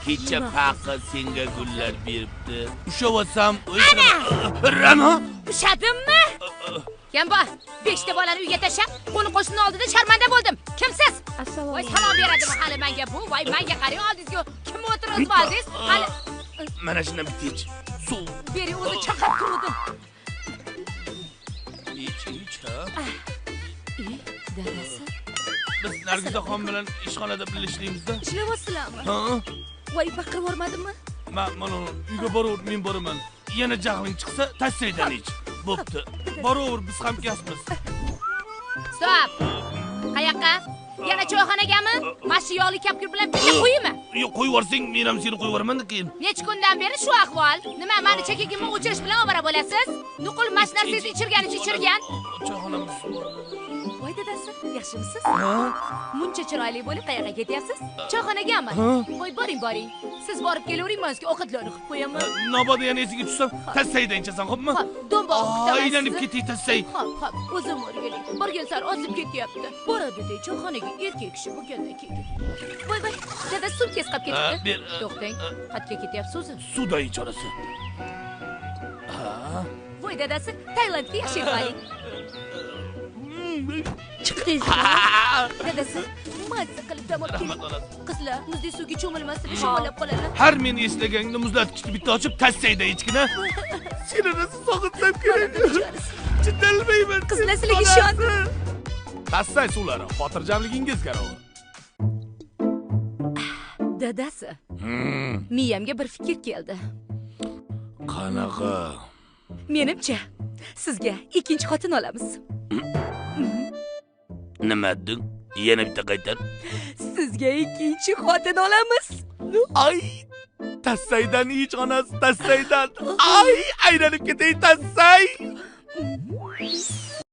kecha paqa senga gullar beribdi. Ushavasam, Ra'no, Ushadimmi? Kamba, 5 ta bolani uyga tashlab, qo'ni qo'shni oldida sharmanda bo'ldim. Kimsiz? Voy salom beradimi hali menga bu? Voy menga qarang, oldingizga kim o'tiribdi aziz? Hali mana shundan bittich. Suv. bering, o'zi chaqirib turdim. Ich ha. Dadasi. Biz Nargizaxon bilan ishxonada birlashishimizda. Ishlayapsizlarmi? Ha? Voy baqirib yormadimmi? Mana uyga boraver, men boraman. Yana jahling chiqsa, tassaydan ich. Bo'pti. Boraver, biz hamkasbmiz. Stop. Qayoqqa? Yana choyxonagami? Mashi yog'li kapkir bilan pizza qo'yaymi? Yo'q, qo'yib yuborsang, men ham seni qo'yib yuboraman keyin. Necha kundan beri shu ahvol? Nima, meni chekigimni o'chirish bilan ovora bo'lasiz? Nuqul mashinasizni ichirganicha ichirgan. Choyxonamiz. Voy dadasi, yaxshimisiz? Ha? Muncha chiroyli bo'lib qayoqqa ketyapsiz? Choyxonagami? Voy boring. Siz borib kelavering, men sizga ovqatlarni qilib qo'yaman. Nobada yana esiga tushsam, tassaydan ichasan, xo'pmi? Xo'p, do'mboq kutaman. Aylanib ketay tassay. Xo'p, o'zim o'rganing. Borgan sari ozib ketyapti. Boradi-da choyxonaga erkak kishi bo'lgandan keyin. Voy, dada sumkasi qolib ketibdi. To'xtang, qayerga ketyapsiz o'zi? Suvda ichorasi. Ha? Voy dadasi, Tailandga yashab qoling. Chiqdingiz. Dadasi, mazza qilib dam olib keling. Qizlar, muzli suvga cho'milmasdan shamollab qoladi. Har meni eslaganda muzlatkichni bitta ochib tassayda ichgina. Seni rosa sog'insam kerak. Chidalmayman. Qizlar sizlarga ishon. Tassay suvlari, xotirjamligingiz garovi. Dadasi. Miyamga bir fikr keldi. Qanaqa? Menimcha, sizga ikkinchi xotin olamiz. Nima deding? Yana bitta qaytar. Sizga ikkinchi xotin olamiz. Ay! Tassaydan ich onasi, tassaydan. Ay, aylanib ketay tassay.